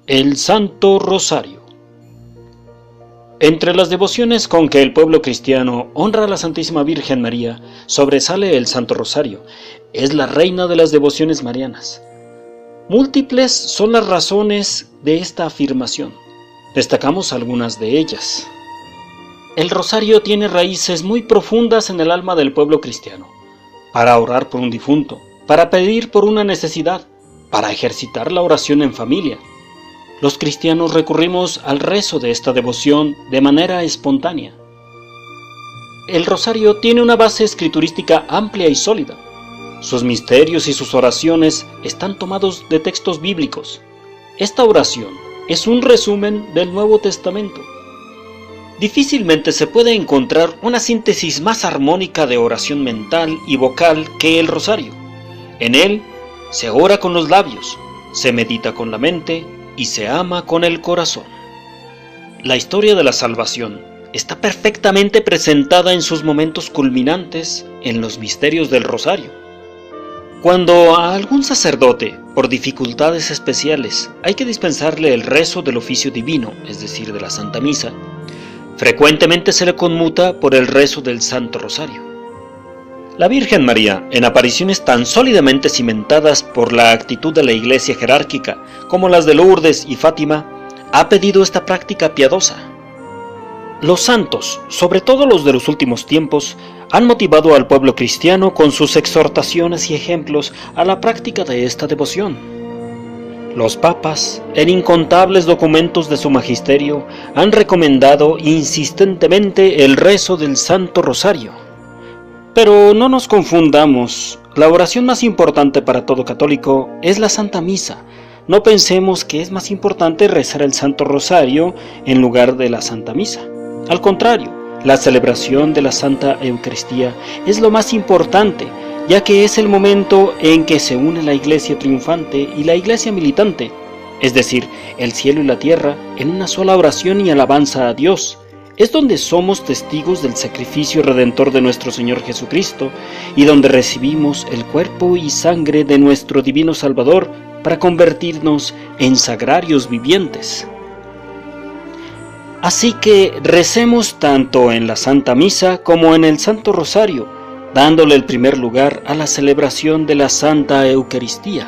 El Santo Rosario. Entre las devociones con que el pueblo cristiano honra a la Santísima Virgen María, sobresale el Santo Rosario. Es la reina de las devociones marianas. Múltiples son las razones de esta afirmación. Destacamos algunas de ellas. El rosario tiene raíces muy profundas en el alma del pueblo cristiano. Para orar por un difunto, para pedir por una necesidad, para ejercitar la oración en familia. Los cristianos recurrimos al rezo de esta devoción de manera espontánea. El rosario tiene una base escriturística amplia y sólida. Sus misterios y sus oraciones están tomados de textos bíblicos. Esta oración es un resumen del Nuevo Testamento. Difícilmente se puede encontrar una síntesis más armónica de oración mental y vocal que el rosario. En él se ora con los labios, se medita con la mente y se ama con el corazón. La historia de la salvación está perfectamente presentada en sus momentos culminantes en los misterios del rosario. Cuando a algún sacerdote, por dificultades especiales, hay que dispensarle el rezo del oficio divino, es decir, de la Santa Misa, frecuentemente se le conmuta por el rezo del Santo Rosario. La Virgen María, en apariciones tan sólidamente cimentadas por la actitud de la Iglesia jerárquica como las de Lourdes y Fátima, ha pedido esta práctica piadosa. Los santos, sobre todo los de los últimos tiempos, han motivado al pueblo cristiano con sus exhortaciones y ejemplos a la práctica de esta devoción. Los papas, en incontables documentos de su magisterio, han recomendado insistentemente el rezo del Santo Rosario. Pero no nos confundamos, la oración más importante para todo católico es la Santa Misa. No pensemos que es más importante rezar el Santo Rosario en lugar de la Santa Misa. Al contrario, la celebración de la Santa Eucaristía es lo más importante, ya que es el momento en que se une la Iglesia triunfante y la Iglesia militante, es decir, el cielo y la tierra, en una sola oración y alabanza a Dios. Es donde somos testigos del sacrificio redentor de nuestro Señor Jesucristo y donde recibimos el cuerpo y sangre de nuestro Divino Salvador para convertirnos en sagrarios vivientes. Así que recemos tanto en la Santa Misa como en el Santo Rosario, dándole el primer lugar a la celebración de la Santa Eucaristía.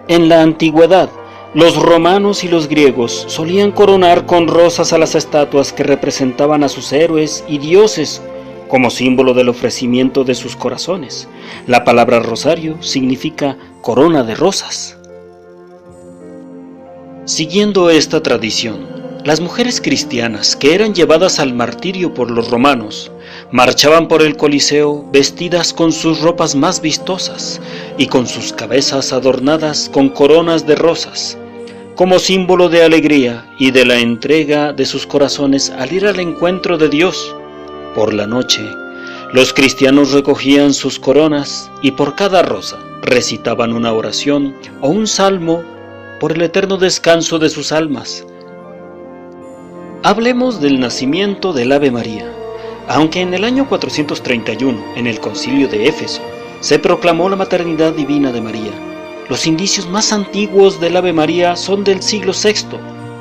En la antigüedad, los romanos y los griegos solían coronar con rosas a las estatuas que representaban a sus héroes y dioses como símbolo del ofrecimiento de sus corazones. La palabra rosario significa corona de rosas. Siguiendo esta tradición, las mujeres cristianas que eran llevadas al martirio por los romanos marchaban por el Coliseo vestidas con sus ropas más vistosas y con sus cabezas adornadas con coronas de rosas, como símbolo de alegría y de la entrega de sus corazones al ir al encuentro de Dios. Por la noche, los cristianos recogían sus coronas y por cada rosa recitaban una oración o un salmo por el eterno descanso de sus almas. Hablemos del nacimiento del Ave María. Aunque en el año 431, en el Concilio de Éfeso, se proclamó la maternidad divina de María, los indicios más antiguos del Ave María son del siglo VI,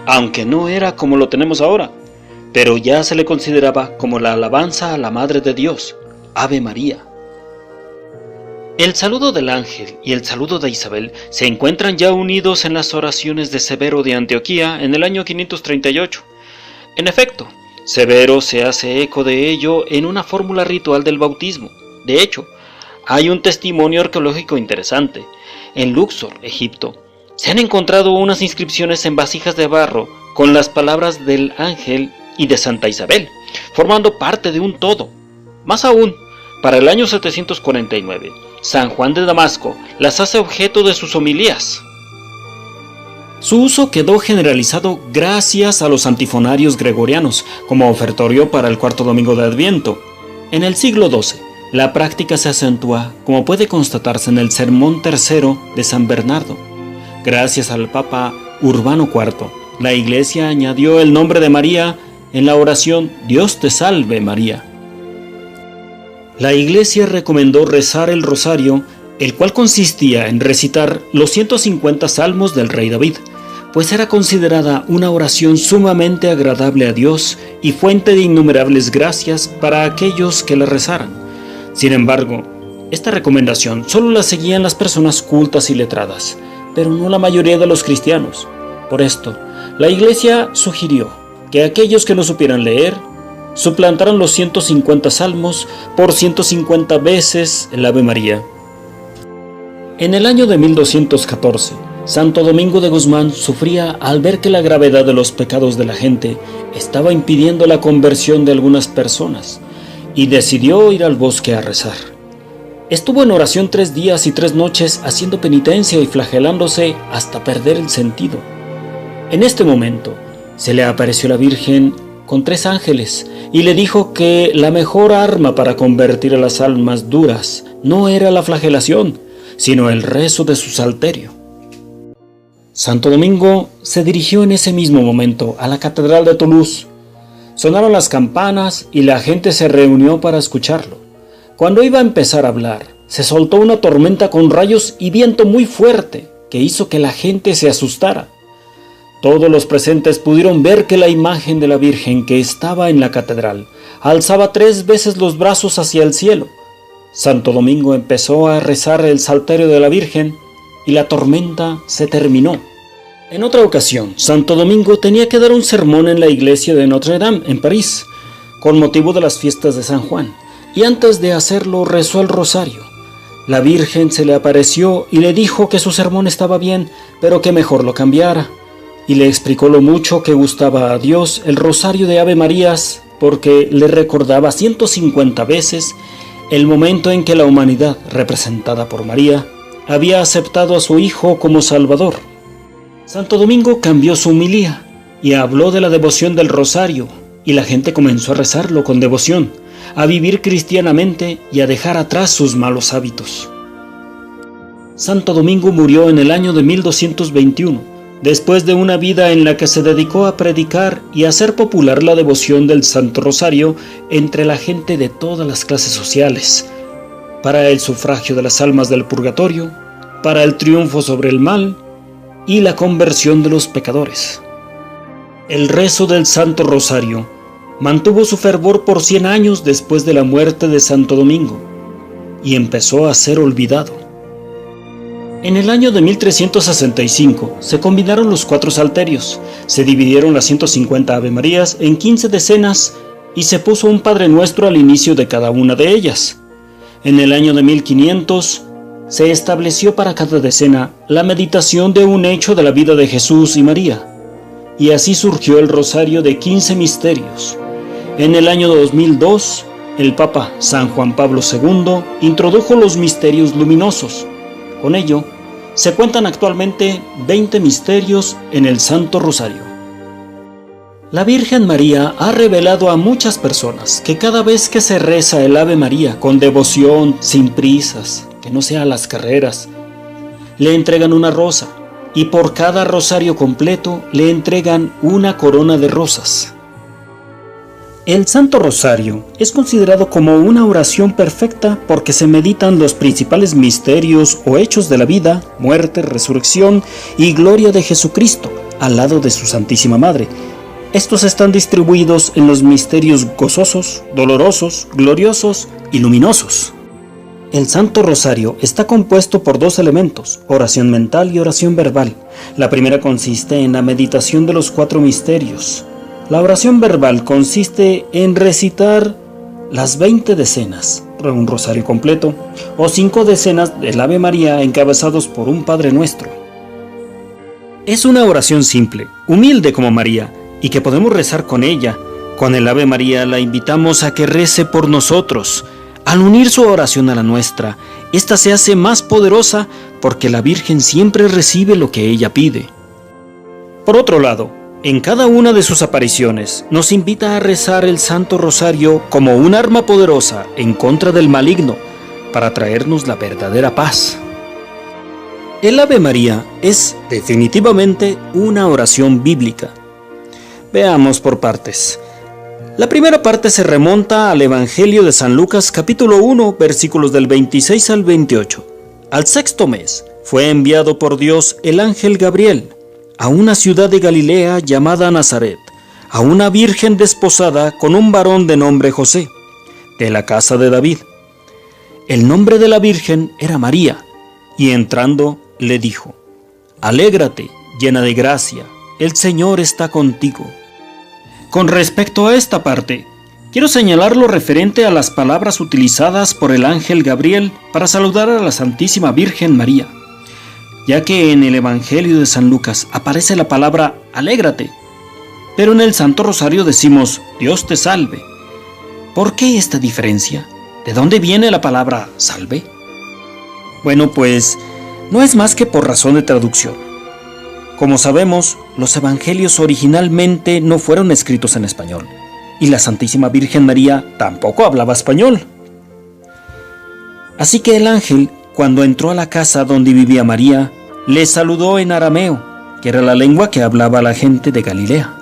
aunque no era como lo tenemos ahora, pero ya se le consideraba como la alabanza a la Madre de Dios, Ave María. El saludo del ángel y el saludo de Isabel se encuentran ya unidos en las oraciones de Severo de Antioquía en el año 538. En efecto, Severo se hace eco de ello en una fórmula ritual del bautismo. De hecho, hay un testimonio arqueológico interesante. En Luxor, Egipto, se han encontrado unas inscripciones en vasijas de barro con las palabras del ángel y de Santa Isabel, formando parte de un todo. Más aún, para el año 749, San Juan de Damasco las hace objeto de sus homilías. Su uso quedó generalizado gracias a los antifonarios gregorianos, como ofertorio para el cuarto domingo de Adviento. En el siglo XII, la práctica se acentúa, como puede constatarse en el Sermón III de San Bernardo. Gracias al Papa Urbano IV, la Iglesia añadió el nombre de María en la oración Dios te salve María. La Iglesia recomendó rezar el rosario, el cual consistía en recitar los 150 salmos del rey David, pues era considerada una oración sumamente agradable a Dios y fuente de innumerables gracias para aquellos que la rezaran. Sin embargo, esta recomendación solo la seguían las personas cultas y letradas, pero no la mayoría de los cristianos. Por esto, la Iglesia sugirió que aquellos que no supieran leer suplantaran los 150 salmos por 150 veces el Ave María. En el año de 1214, Santo Domingo de Guzmán sufría al ver que la gravedad de los pecados de la gente estaba impidiendo la conversión de algunas personas, y decidió ir al bosque a rezar. Estuvo en oración 3 días y 3 noches haciendo penitencia y flagelándose hasta perder el sentido. En este momento se le apareció la Virgen con 3 ángeles y le dijo que la mejor arma para convertir a las almas duras no era la flagelación, sino el rezo de su salterio. Santo Domingo se dirigió en ese mismo momento a la Catedral de Toulouse. Sonaron las campanas y la gente se reunió para escucharlo. Cuando iba a empezar a hablar, se soltó una tormenta con rayos y viento muy fuerte que hizo que la gente se asustara. Todos los presentes pudieron ver que la imagen de la Virgen que estaba en la catedral alzaba 3 veces los brazos hacia el cielo. Santo Domingo empezó a rezar el salterio de la Virgen y la tormenta se terminó. En otra ocasión, Santo Domingo tenía que dar un sermón en la iglesia de Notre Dame, en París, con motivo de las fiestas de San Juan, y antes de hacerlo rezó el rosario. La Virgen se le apareció y le dijo que su sermón estaba bien, pero que mejor lo cambiara, y le explicó lo mucho que gustaba a Dios el rosario de Ave Marías, porque le recordaba 150 veces el momento en que la humanidad, representada por María, había aceptado a su Hijo como Salvador. Santo Domingo cambió su homilía y habló de la devoción del rosario, y la gente comenzó a rezarlo con devoción, a vivir cristianamente y a dejar atrás sus malos hábitos. Santo Domingo murió en el año de 1221, después de una vida en la que se dedicó a predicar y a hacer popular la devoción del Santo Rosario entre la gente de todas las clases sociales, para el sufragio de las almas del purgatorio, para el triunfo sobre el mal y la conversión de los pecadores. El rezo del Santo Rosario mantuvo su fervor por 100 años después de la muerte de Santo Domingo y empezó a ser olvidado. En el año de 1365 se combinaron los 4 salterios, se dividieron las 150 Ave Marías en 15 decenas y se puso un Padre Nuestro al inicio de cada una de ellas. En el año de 1500 se estableció para cada decena la meditación de un hecho de la vida de Jesús y María, y así surgió el rosario de 15 misterios. En el año 2002, el Papa San Juan Pablo II introdujo los misterios luminosos. Con ello, se cuentan actualmente 20 misterios en el Santo Rosario. La Virgen María ha revelado a muchas personas que cada vez que se reza el Ave María con devoción, sin prisas, que no sea a las carreras, le entregan una rosa, y por cada rosario completo le entregan una corona de rosas. El Santo Rosario es considerado como una oración perfecta porque se meditan los principales misterios o hechos de la vida, muerte, resurrección y gloria de Jesucristo al lado de su Santísima Madre. Estos están distribuidos en los misterios gozosos, dolorosos, gloriosos y luminosos. El Santo Rosario está compuesto por 2 elementos, oración mental y oración verbal. La primera consiste en la meditación de los 4 misterios. La oración verbal consiste en recitar las 20 decenas, un rosario completo, o 5 decenas del Ave María encabezados por un Padre Nuestro. Es una oración simple, humilde como María, y que podemos rezar con ella. Con el Ave María la invitamos a que rece por nosotros. Al unir su oración a la nuestra, esta se hace más poderosa porque la Virgen siempre recibe lo que ella pide. Por otro lado, en cada una de sus apariciones nos invita a rezar el Santo Rosario como un arma poderosa en contra del maligno para traernos la verdadera paz. El Ave María es definitivamente una oración bíblica. Veamos por partes. La primera parte se remonta al Evangelio de San Lucas capítulo 1 versículos del 26 al 28. Al 6º mes fue enviado por Dios el ángel Gabriel a una ciudad de Galilea llamada Nazaret, a una virgen desposada con un varón de nombre José, de la casa de David. El nombre de la virgen era María, y entrando le dijo: Alégrate, llena de gracia, el Señor está contigo. Con respecto a esta parte, quiero señalar lo referente a las palabras utilizadas por el ángel Gabriel para saludar a la Santísima Virgen María, ya que en el Evangelio de San Lucas aparece la palabra alégrate, pero en el Santo Rosario decimos Dios te salve. ¿Por qué esta diferencia? ¿De dónde viene la palabra salve? Bueno, pues no es más que por razón de traducción. Como sabemos, los evangelios originalmente no fueron escritos en español, y la Santísima Virgen María tampoco hablaba español. Así que el ángel, cuando entró a la casa donde vivía María, le saludó en arameo, que era la lengua que hablaba la gente de Galilea.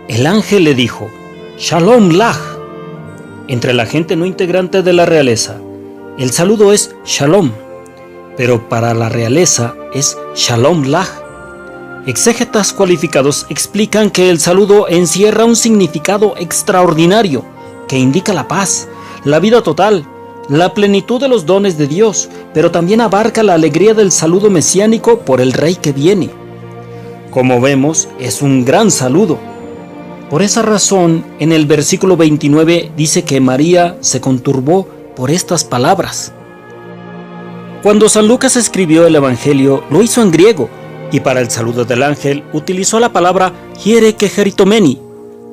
El ángel le dijo: Shalom lach. Entre la gente no integrante de la realeza, el saludo es Shalom, pero para la realeza es Shalom lach. Exégetas cualificados explican que el saludo encierra un significado extraordinario que indica la paz, la vida total, la plenitud de los dones de Dios, pero también abarca la alegría del saludo mesiánico por el Rey que viene. Como vemos, es un gran saludo. Por esa razón, en el versículo 29 dice que María se conturbó por estas palabras. Cuando San Lucas escribió el Evangelio, lo hizo en griego, y para el saludo del ángel utilizó la palabra hierekejeritomeni,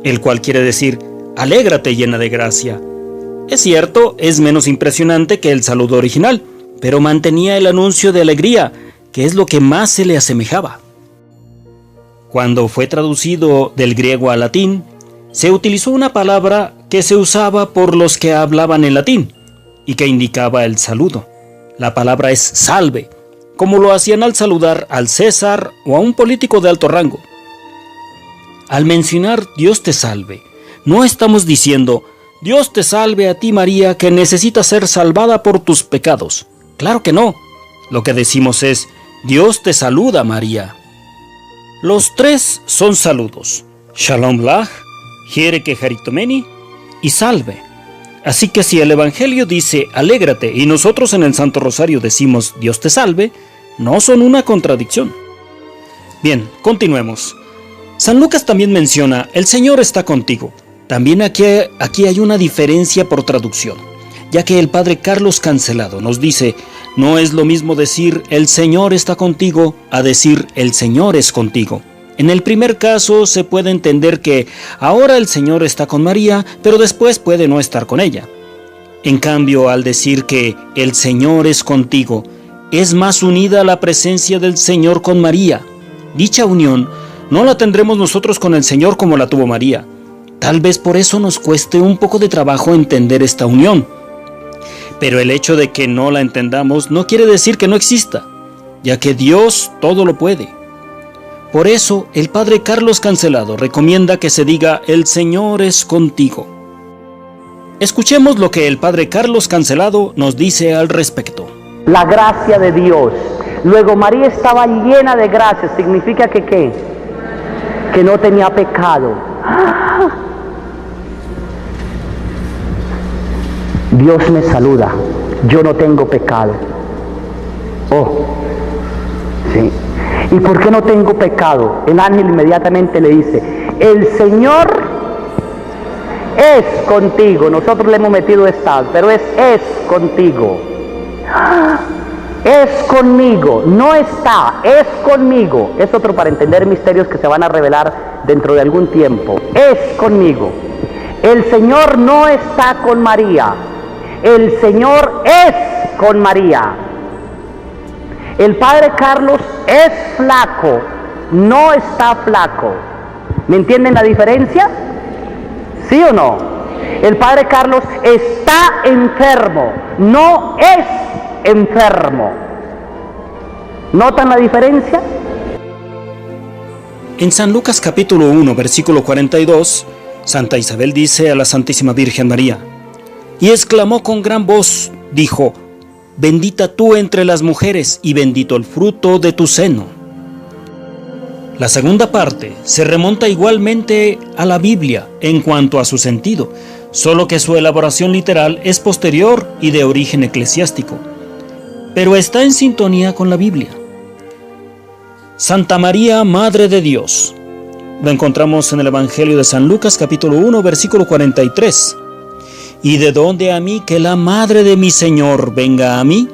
el cual quiere decir alégrate llena de gracia. Es cierto, es menos impresionante que el saludo original, pero mantenía el anuncio de alegría, que es lo que más se le asemejaba. Cuando fue traducido del griego al latín, se utilizó una palabra que se usaba por los que hablaban en latín y que indicaba el saludo. La palabra es salve, como lo hacían al saludar al César o a un político de alto rango. Al mencionar Dios te salve, no estamos diciendo Dios te salve a ti María que necesitas ser salvada por tus pecados. Claro que no. Lo que decimos es Dios te saluda María. Los tres son saludos: Shalom lach, hierekejeritomeni y salve. Así que si el Evangelio dice alégrate y nosotros en el Santo Rosario decimos Dios te salve, no son una contradicción. Bien, continuemos. San Lucas también menciona el Señor está contigo. También aquí hay una diferencia por traducción, ya que el padre Carlos Cancelado nos dice no es lo mismo decir el Señor está contigo a decir el Señor es contigo. En el primer caso se puede entender que ahora el Señor está con María, pero después puede no estar con ella. En cambio, al decir que el Señor es contigo, es más unida la presencia del Señor con María. Dicha unión no la tendremos nosotros con el Señor como la tuvo María. Tal vez por eso nos cueste un poco de trabajo entender esta unión. Pero el hecho de que no la entendamos no quiere decir que no exista, ya que Dios todo lo puede. Por eso, el padre Carlos Cancelado recomienda que se diga el Señor es contigo. Escuchemos lo que el padre Carlos Cancelado nos dice al respecto. La gracia de Dios. Luego María estaba llena de gracia. ¿Significa que qué? Que no tenía pecado. Dios me saluda. Yo no tengo pecado. Oh, sí. ¿Y por qué no tengo pecado? El ángel inmediatamente le dice, el Señor es contigo. Nosotros le hemos metido estás, pero es contigo. Es conmigo, no está, es conmigo. Es otro para entender misterios que se van a revelar dentro de algún tiempo. Es conmigo. El Señor no está con María. El Señor es con María. El padre Carlos es flaco, no está flaco. ¿Me entienden la diferencia? ¿Sí o no? El padre Carlos está enfermo, no es enfermo. ¿Notan la diferencia? En San Lucas capítulo 1, versículo 42, Santa Isabel dice a la Santísima Virgen María, y exclamó con gran voz, dijo, bendita tú entre las mujeres y bendito el fruto de tu seno. La segunda parte se remonta igualmente a la Biblia en cuanto a su sentido, solo que su elaboración literal es posterior y de origen eclesiástico, pero está en sintonía con la Biblia. Santa María, Madre de Dios. Lo encontramos en el Evangelio de San Lucas, capítulo 1, versículo 43. ¿Y de dónde a mí que la Madre de mi Señor venga a mí?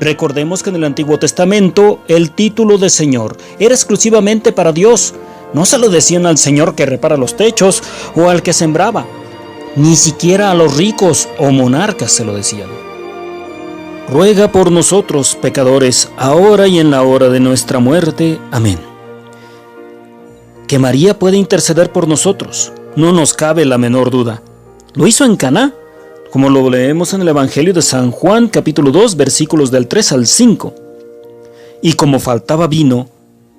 Recordemos que en el Antiguo Testamento el título de Señor era exclusivamente para Dios. No se lo decían al Señor que repara los techos o al que sembraba. Ni siquiera a los ricos o monarcas se lo decían. Ruega por nosotros, pecadores, ahora y en la hora de nuestra muerte. Amén. Que María puede interceder por nosotros, no nos cabe la menor duda. Lo hizo en Caná, como lo leemos en el Evangelio de San Juan, capítulo 2, versículos del 3 al 5. Y como faltaba vino,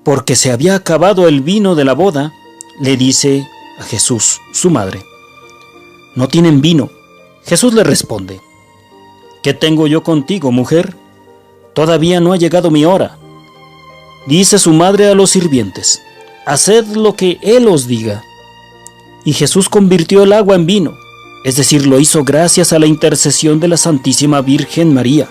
porque se había acabado el vino de la boda, le dice a Jesús, su madre: «No tienen vino». Jesús le responde: «¿Qué tengo yo contigo, mujer? Todavía no ha llegado mi hora». Dice su madre a los sirvientes: «Haced lo que Él os diga». Y Jesús convirtió el agua en vino, es decir, lo hizo gracias a la intercesión de la Santísima Virgen María.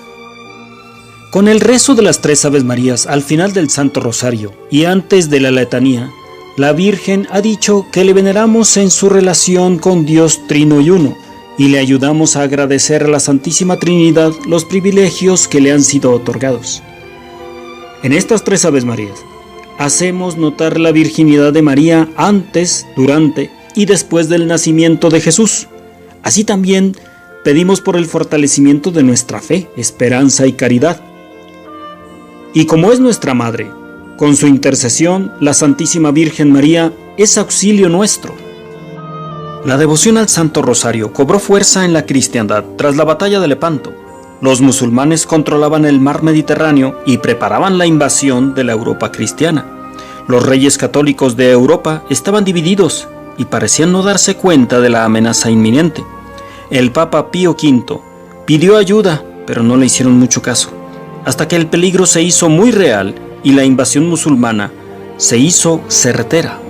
Con el rezo de las 3 Aves Marías al final del Santo Rosario y antes de la letanía, la Virgen ha dicho que le veneramos en su relación con Dios Trino y Uno, y le ayudamos a agradecer a la Santísima Trinidad los privilegios que le han sido otorgados. En estas 3 Aves Marías, hacemos notar la virginidad de María antes, durante y después del nacimiento de Jesús. Así también pedimos por el fortalecimiento de nuestra fe, esperanza y caridad. Y como es nuestra Madre, con su intercesión, la Santísima Virgen María es auxilio nuestro. La devoción al Santo Rosario cobró fuerza en la cristiandad tras la batalla de Lepanto. Los musulmanes controlaban el mar Mediterráneo y preparaban la invasión de la Europa cristiana. Los reyes católicos de Europa estaban divididos y parecían no darse cuenta de la amenaza inminente. El Papa Pío V pidió ayuda, pero no le hicieron mucho caso, hasta que el peligro se hizo muy real y la invasión musulmana se hizo certera.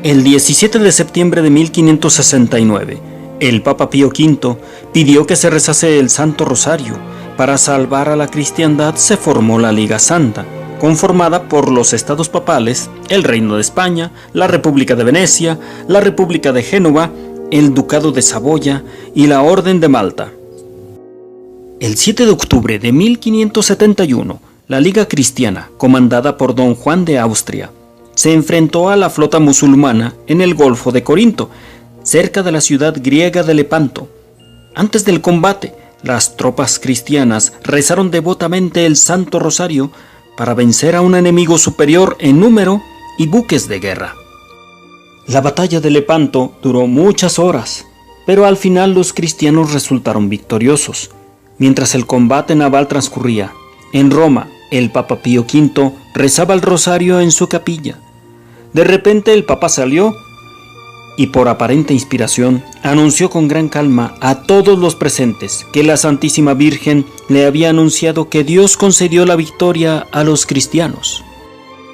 El 17 de septiembre de 1569, el Papa Pío V pidió que se rezase el Santo Rosario. Para salvar a la cristiandad se formó la Liga Santa, conformada por los estados papales, el Reino de España, la República de Venecia, la República de Génova, el Ducado de Saboya y la Orden de Malta. El 7 de octubre de 1571, la Liga Cristiana, comandada por don Juan de Austria, se enfrentó a la flota musulmana en el Golfo de Corinto, cerca de la ciudad griega de Lepanto. Antes del combate, las tropas cristianas rezaron devotamente el Santo Rosario para vencer a un enemigo superior en número y buques de guerra. La batalla de Lepanto duró muchas horas, pero al final los cristianos resultaron victoriosos. Mientras el combate naval transcurría, en Roma, el Papa Pío V rezaba el rosario en su capilla. De repente el Papa salió y por aparente inspiración anunció con gran calma a todos los presentes que la Santísima Virgen le había anunciado que Dios concedió la victoria a los cristianos.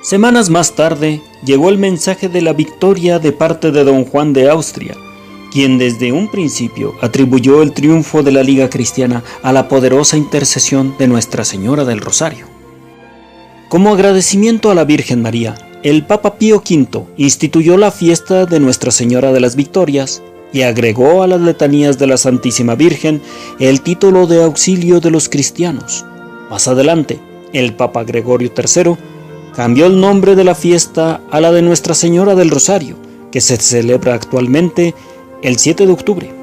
Semanas más tarde llegó el mensaje de la victoria de parte de don Juan de Austria, quien desde un principio atribuyó el triunfo de la Liga Cristiana a la poderosa intercesión de Nuestra Señora del Rosario. Como agradecimiento a la Virgen María, el Papa Pío V instituyó la fiesta de Nuestra Señora de las Victorias y agregó a las letanías de la Santísima Virgen el título de auxilio de los cristianos. Más adelante, el Papa Gregorio III cambió el nombre de la fiesta a la de Nuestra Señora del Rosario, que se celebra actualmente el 7 de octubre.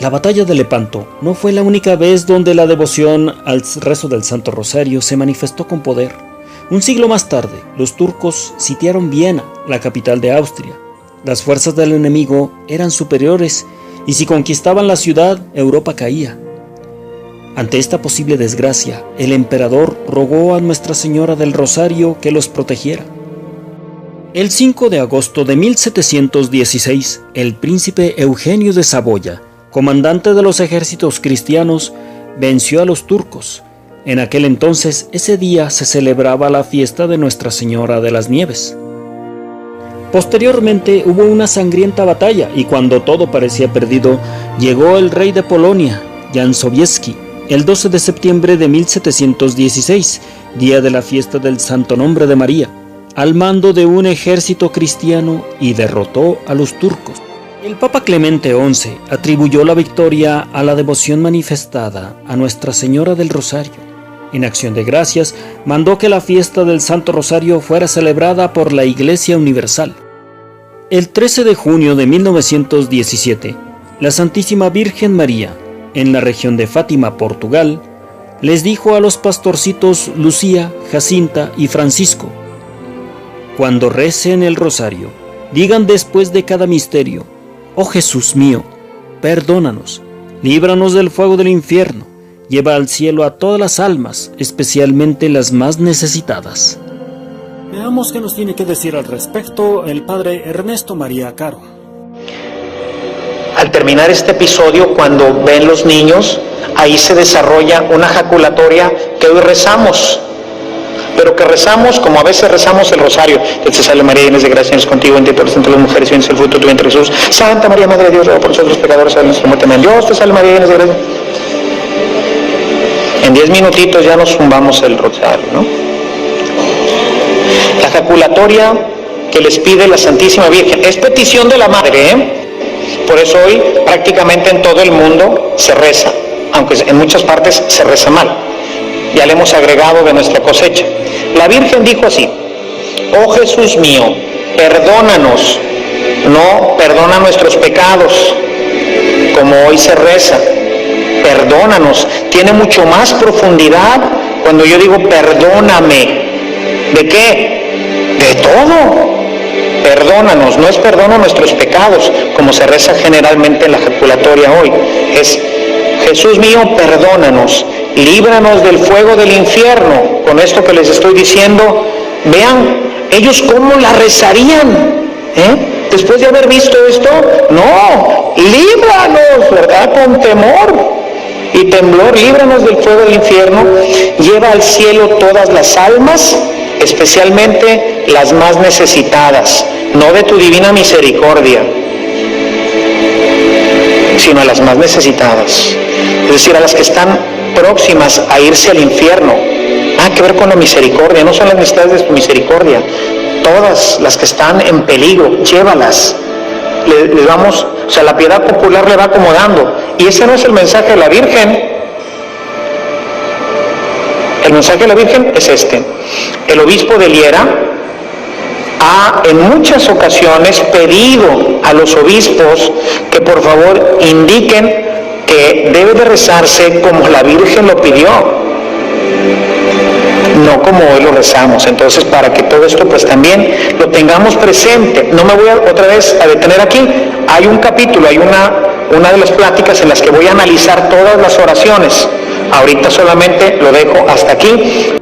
La batalla de Lepanto no fue la única vez donde la devoción al rezo del Santo Rosario se manifestó con poder. Un siglo más tarde, los turcos sitiaron Viena, la capital de Austria. Las fuerzas del enemigo eran superiores y si conquistaban la ciudad, Europa caía. Ante esta posible desgracia, el emperador rogó a Nuestra Señora del Rosario que los protegiera. El 5 de agosto de 1716, el príncipe Eugenio de Saboya, comandante de los ejércitos cristianos, venció a los turcos, En aquel entonces, ese día se celebraba la fiesta de Nuestra Señora de las Nieves. Posteriormente hubo una sangrienta batalla y cuando todo parecía perdido, llegó el rey de Polonia, Jan Sobieski, el 12 de septiembre de 1716, día de la fiesta del Santo Nombre de María, al mando de un ejército cristiano y derrotó a los turcos. El Papa Clemente XI atribuyó la victoria a la devoción manifestada a Nuestra Señora del Rosario. En acción de gracias, mandó que la fiesta del Santo Rosario fuera celebrada por la Iglesia Universal. El 13 de junio de 1917, la Santísima Virgen María, en la región de Fátima, Portugal, les dijo a los pastorcitos Lucía, Jacinta y Francisco: cuando recen el rosario, digan después de cada misterio: oh Jesús mío, perdónanos, líbranos del fuego del infierno, lleva al cielo a todas las almas, especialmente las más necesitadas. Veamos qué nos tiene que decir al respecto el padre Ernesto María Caro. Al terminar este episodio, cuando ven los niños, ahí se desarrolla una jaculatoria que hoy rezamos, pero que rezamos como a veces rezamos el rosario. Dios te salve María, llena de gracia, Dios es contigo, bendita eres entre las mujeres, y bendito es el fruto de tu vientre Jesús. Santa María, Madre de Dios, ruega por nosotros pecadores, ahora y en nuestra muerte. Amén. Dios te salve María, llena de gracia. En 10 minutitos ya nos zumbamos el rosario, ¿no? La jaculatoria que les pide la Santísima Virgen es petición de la Madre, ¿eh? Por eso hoy prácticamente en todo el mundo se reza, aunque en muchas partes se reza mal. Ya le hemos agregado de nuestra cosecha. La Virgen dijo así: oh Jesús mío, perdónanos, no perdona nuestros pecados, como hoy se reza. Perdónanos, tiene mucho más profundidad cuando yo digo perdóname. ¿De qué? De todo. Perdónanos, no es perdona nuestros pecados, como se reza generalmente en la jaculatoria hoy. Es Jesús mío, perdónanos, líbranos del fuego del infierno. Con esto que les estoy diciendo, vean ellos cómo la rezarían, después de haber visto esto. No, líbranos, ¿verdad? Con temor y temblor, líbranos del fuego del infierno, lleva al cielo todas las almas, especialmente las más necesitadas, no de tu divina misericordia, sino a las más necesitadas, es decir, a las que están próximas a irse al infierno. Nada que ver con la misericordia, no son las necesidades de tu misericordia, todas las que están en peligro, llévalas. Les vamos, o sea, la piedad popular le va acomodando, y ese no es el mensaje de la Virgen. El mensaje de la Virgen es este: el obispo de Liera ha en muchas ocasiones pedido a los obispos que por favor indiquen que debe de rezarse como la Virgen lo pidió, no como hoy lo rezamos. Entonces, para que todo esto pues también lo tengamos presente, no me voy otra vez a detener aquí. Hay un capítulo, hay una de las pláticas en las que voy a analizar todas las oraciones. Ahorita solamente lo dejo hasta aquí.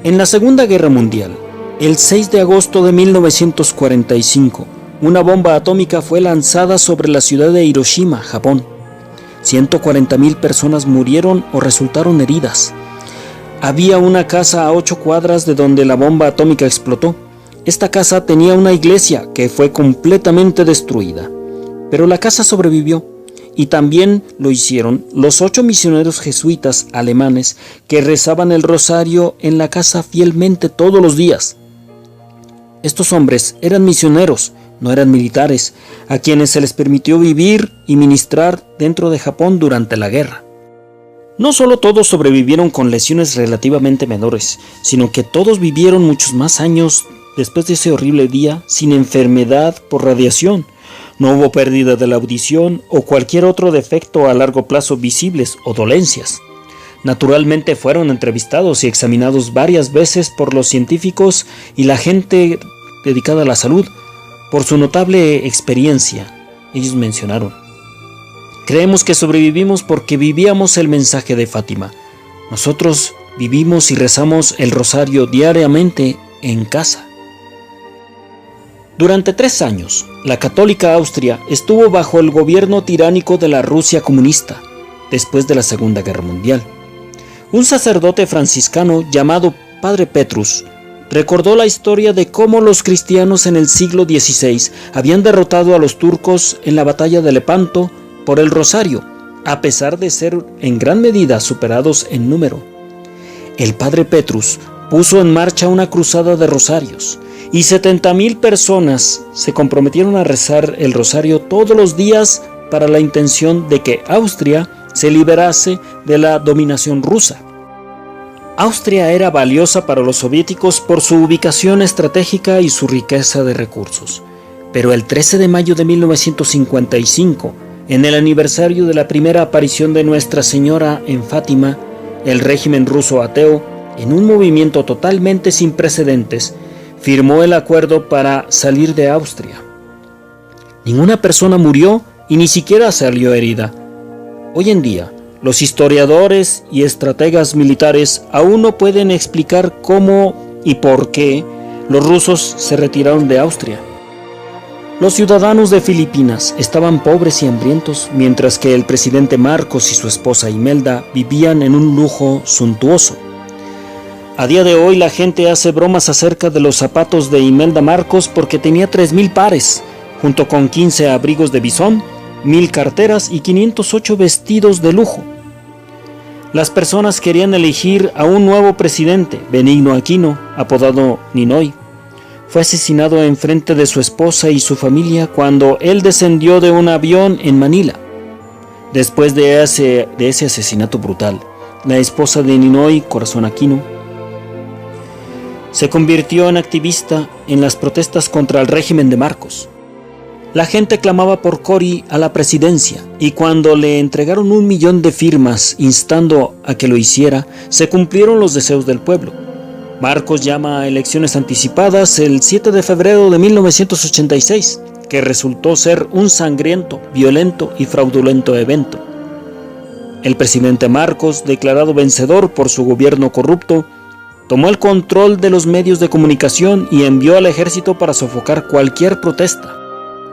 En la Segunda Guerra Mundial, el 6 de agosto de 1945, una bomba atómica fue lanzada sobre la ciudad de Hiroshima, Japón. 140,000 personas murieron o resultaron heridas. Había una casa a 8 cuadras de donde la bomba atómica explotó. Esta casa tenía una iglesia que fue completamente destruida, pero la casa sobrevivió. Y también lo hicieron los 8 misioneros jesuitas alemanes que rezaban el rosario en la casa fielmente todos los días. Estos hombres eran misioneros, no eran militares, a quienes se les permitió vivir y ministrar dentro de Japón durante la guerra. No solo todos sobrevivieron con lesiones relativamente menores, sino que todos vivieron muchos más años después de ese horrible día sin enfermedad por radiación. No hubo pérdida de la audición o cualquier otro defecto a largo plazo visibles o dolencias. Naturalmente fueron entrevistados y examinados varias veces por los científicos y la gente dedicada a la salud por su notable experiencia. Ellos mencionaron: creemos que sobrevivimos porque vivíamos el mensaje de Fátima. Nosotros vivimos y rezamos el rosario diariamente en casa. Durante 3 años, la católica Austria estuvo bajo el gobierno tiránico de la Rusia comunista, después de la Segunda Guerra Mundial. Un sacerdote franciscano llamado Padre Petrus recordó la historia de cómo los cristianos en el siglo XVI habían derrotado a los turcos en la batalla de Lepanto por el Rosario, a pesar de ser en gran medida superados en número. El Padre Petrus puso en marcha una cruzada de rosarios y 70,000 personas se comprometieron a rezar el rosario todos los días para la intención de que Austria se liberase de la dominación rusa. Austria era valiosa para los soviéticos por su ubicación estratégica y su riqueza de recursos. Pero el 13 de mayo de 1955, en el aniversario de la primera aparición de Nuestra Señora en Fátima, el régimen ruso ateo, en un movimiento totalmente sin precedentes, firmó el acuerdo para salir de Austria. Ninguna persona murió y ni siquiera salió herida. Hoy en día, los historiadores y estrategas militares aún no pueden explicar cómo y por qué los rusos se retiraron de Austria. Los ciudadanos de Filipinas estaban pobres y hambrientos, mientras que el presidente Marcos y su esposa Imelda vivían en un lujo suntuoso. A día de hoy la gente hace bromas acerca de los zapatos de Imelda Marcos porque tenía 3,000 pares, junto con 15 abrigos de bisón, 1,000 carteras y 508 vestidos de lujo. Las personas querían elegir a un nuevo presidente, Benigno Aquino, apodado Ninoy. Fue asesinado enfrente de su esposa y su familia cuando él descendió de un avión en Manila. Después de ese asesinato brutal, la esposa de Ninoy, Corazón Aquino, se convirtió en activista en las protestas contra el régimen de Marcos. La gente clamaba por Cory a la presidencia y cuando le entregaron 1 millón de firmas instando a que lo hiciera, se cumplieron los deseos del pueblo. Marcos llama a elecciones anticipadas el 7 de febrero de 1986, que resultó ser un sangriento, violento y fraudulento evento. El presidente Marcos, declarado vencedor por su gobierno corrupto, tomó el control de los medios de comunicación y envió al ejército para sofocar cualquier protesta.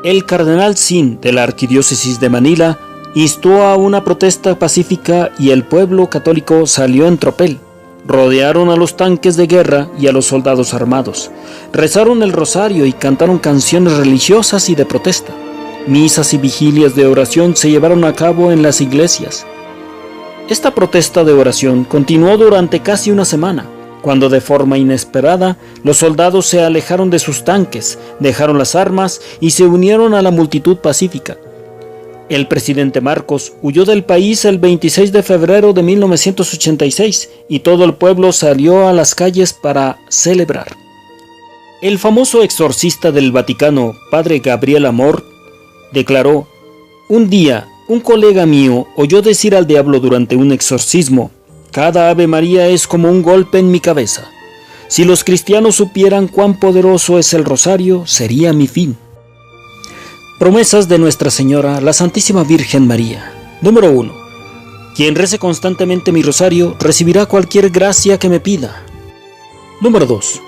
El cardenal Sin de la arquidiócesis de Manila instó a una protesta pacífica y el pueblo católico salió en tropel. Rodearon a los tanques de guerra y a los soldados armados. Rezaron el rosario y cantaron canciones religiosas y de protesta. Misas y vigilias de oración se llevaron a cabo en las iglesias. Esta protesta de oración continuó durante casi una semana, cuando de forma inesperada los soldados se alejaron de sus tanques, dejaron las armas y se unieron a la multitud pacífica. El presidente Marcos huyó del país el 26 de febrero de 1986 y todo el pueblo salió a las calles para celebrar. El famoso exorcista del Vaticano, Padre Gabriel Amor, declaró: "Un día, un colega mío oyó decir al diablo durante un exorcismo: cada Ave María es como un golpe en mi cabeza. Si los cristianos supieran cuán poderoso es el rosario, sería mi fin". Promesas de Nuestra Señora, la Santísima Virgen María. Número 1. Quien rece constantemente mi rosario recibirá cualquier gracia que me pida. Número 2.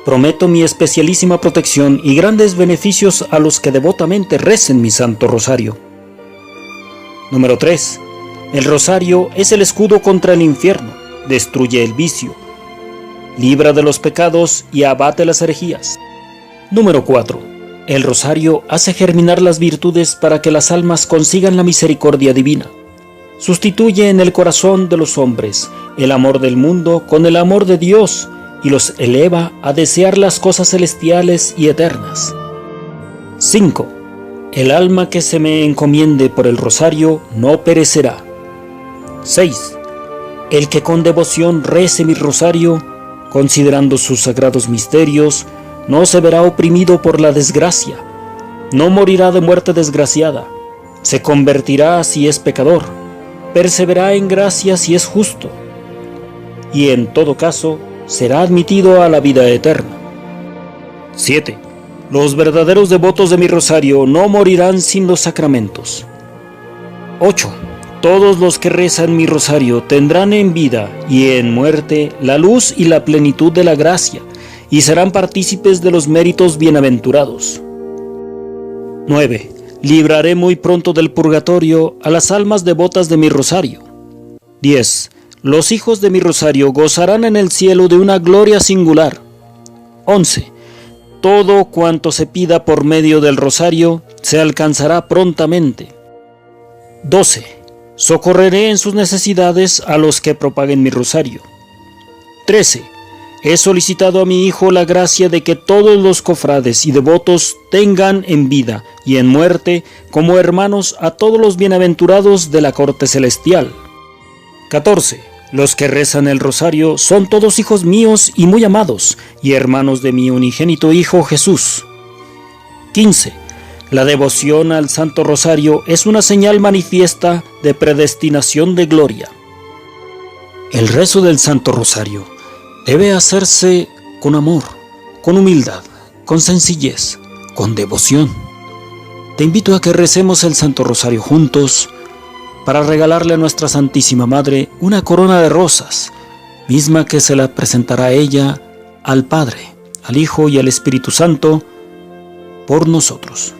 Prometo mi especialísima protección y grandes beneficios a los que devotamente recen mi Santo Rosario. Número 3. El rosario es el escudo contra el infierno, destruye el vicio, libra de los pecados y abate las herejías. Número 4. El rosario hace germinar las virtudes para que las almas consigan la misericordia divina. Sustituye en el corazón de los hombres el amor del mundo con el amor de Dios y los eleva a desear las cosas celestiales y eternas. 5. El alma que se me encomiende por el rosario no perecerá. 6. El que con devoción rece mi rosario, considerando sus sagrados misterios, no se verá oprimido por la desgracia, no morirá de muerte desgraciada, se convertirá si es pecador, perseverará en gracia si es justo, y en todo caso será admitido a la vida eterna. 7. Los verdaderos devotos de mi rosario no morirán sin los sacramentos. 8. Todos los que rezan mi rosario tendrán en vida y en muerte la luz y la plenitud de la gracia, y serán partícipes de los méritos bienaventurados. 9. Libraré muy pronto del purgatorio a las almas devotas de mi rosario. 10. Los hijos de mi rosario gozarán en el cielo de una gloria singular. 11. Todo cuanto se pida por medio del rosario se alcanzará prontamente. 12. Socorreré en sus necesidades a los que propaguen mi rosario. 13. He solicitado a mi Hijo la gracia de que todos los cofrades y devotos tengan en vida y en muerte como hermanos a todos los bienaventurados de la corte celestial. 14. Los que rezan el rosario son todos hijos míos y muy amados, y hermanos de mi unigénito Hijo Jesús. 15. La devoción al Santo Rosario es una señal manifiesta de predestinación de gloria. El rezo del Santo Rosario debe hacerse con amor, con humildad, con sencillez, con devoción. Te invito a que recemos el Santo Rosario juntos para regalarle a nuestra Santísima Madre una corona de rosas, misma que se la presentará a ella, al Padre, al Hijo y al Espíritu Santo, por nosotros.